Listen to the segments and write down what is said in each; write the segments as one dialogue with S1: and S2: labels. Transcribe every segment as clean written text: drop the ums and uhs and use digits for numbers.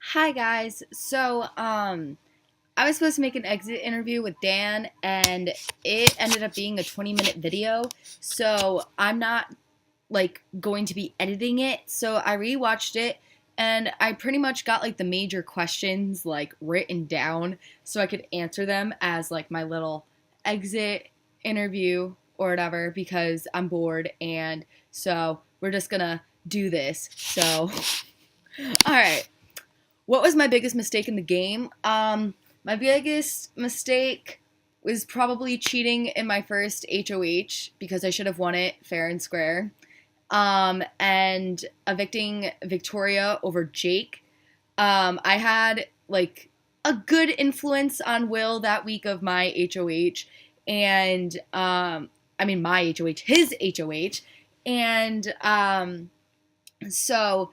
S1: Hi guys. I was supposed to make an exit interview with Dan and it ended up being a 20-minute video. So, I'm not going to be editing it. So, I rewatched it and I pretty much got the major questions written down so I could answer them as my little exit interview or whatever because I'm bored and so we're just going to do this. So, all right. What was my biggest mistake in the game? My biggest mistake was probably cheating in my first HOH because I should have won it fair and square. And evicting Victoria over Jake. I had a good influence on Will that week of my HOH, and I mean my HOH, his HOH, and so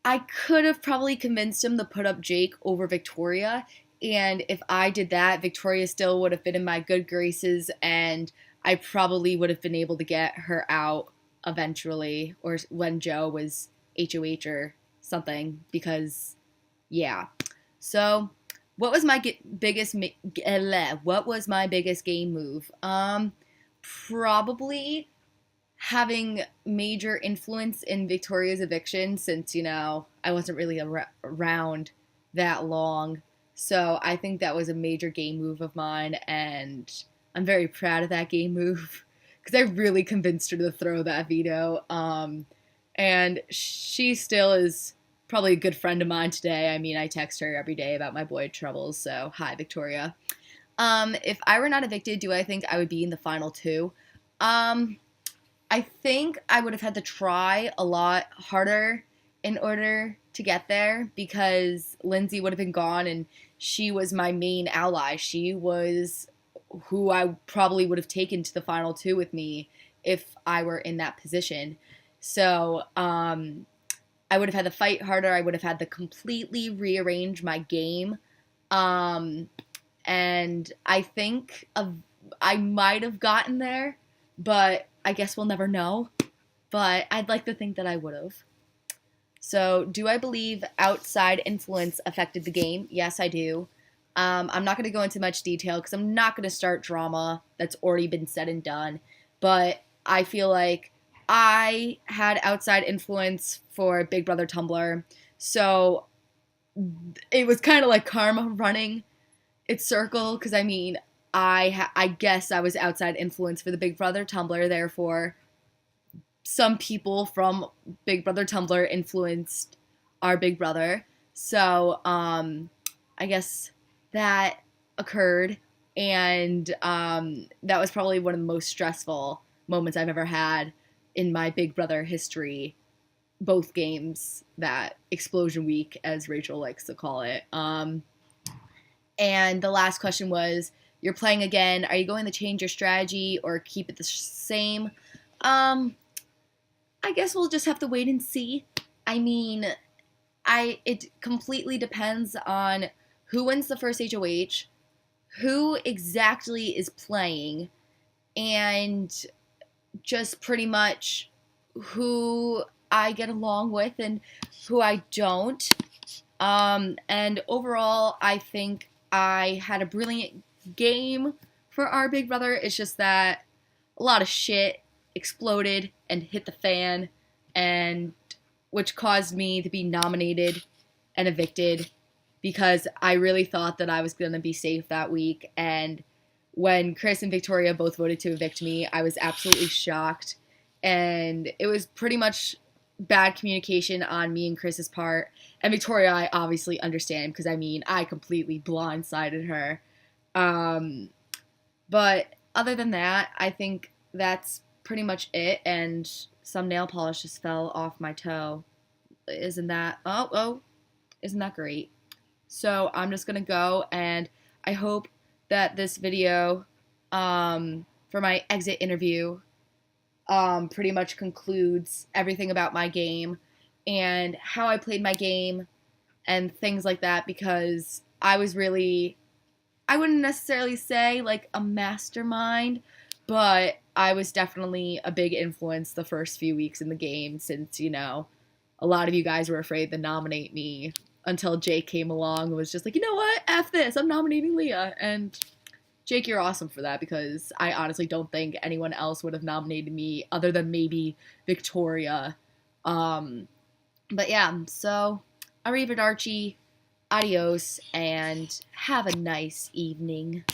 S1: I could have probably convinced him to put up Jake over Victoria. And if I did that, Victoria still would have been in my good graces and I probably would have been able to get her out eventually or when Joe was HOH or something because, yeah. So, what was my biggest what was my biggest game move? Probably having major influence in Victoria's eviction since, I wasn't really around that long. So I think that was a major game move of mine, and I'm very proud of that game move because I really convinced her to throw that veto. And she still is probably a good friend of mine today. I mean, I text her every day about my Boyd troubles, so hi, Victoria. If I were not evicted, do I think I would be in the final two? Um, I think I would have had to try a lot harder in order to get there because Lindsay would have been gone and she was my main ally. She was who I probably would have taken to the final two with me if I were in that position. So, I would have had to fight harder. I would have had to completely rearrange my game. Um, and I think I might have gotten there, but I guess we'll never know. But I'd like to think that I would have. So, do I believe outside influence affected the game? Yes, I do. I'm not going to go into much detail because I'm not going to start drama that's already been said and done. But I feel like I had outside influence for Big Brother Tumblr. So, it was kind of like karma running its circle because I mean, I guess I was outside influence for the Big Brother Tumblr, therefore some people from Big Brother Tumblr influenced our Big Brother. So, I guess that occurred, and that was probably one of the most stressful moments I've ever had in my Big Brother history. Both games, that explosion week, as Rachel likes to call it. And the last question was, you're playing again. Are you going to change your strategy or keep it the same? Um, I guess we'll just have to wait and see. I mean, it completely depends on who wins the first HOH, who exactly is playing, and just pretty much who I get along with and who I don't. And overall, I think I had a brilliant game for our Big Brother. It's just that a lot of shit exploded and hit the fan, and which caused me to be nominated and evicted because I really thought that I was going to be safe that week. And when Chris and Victoria both voted to evict me, I was absolutely shocked. And it was pretty much bad communication on me and Chris's part. And Victoria, I obviously understand because I mean, I completely blindsided her. Um, but other than that, I think that's pretty much it. And some nail polish just fell off my toe. Isn't that, isn't that great? So I'm just gonna go, and I hope that this video for my exit interview pretty much concludes everything about my game and how I played my game and things like that because I was really, I wouldn't necessarily say like a mastermind, but I was definitely a big influence the first few weeks in the game since, a lot of you guys were afraid to nominate me
S2: until Jake came along and was just like, you know what, F this, I'm nominating Leah. And Jake, you're awesome for that, because I honestly don't think anyone else would have nominated me other than maybe Victoria. Um, but yeah, so arrivederci, adios, and have a nice evening.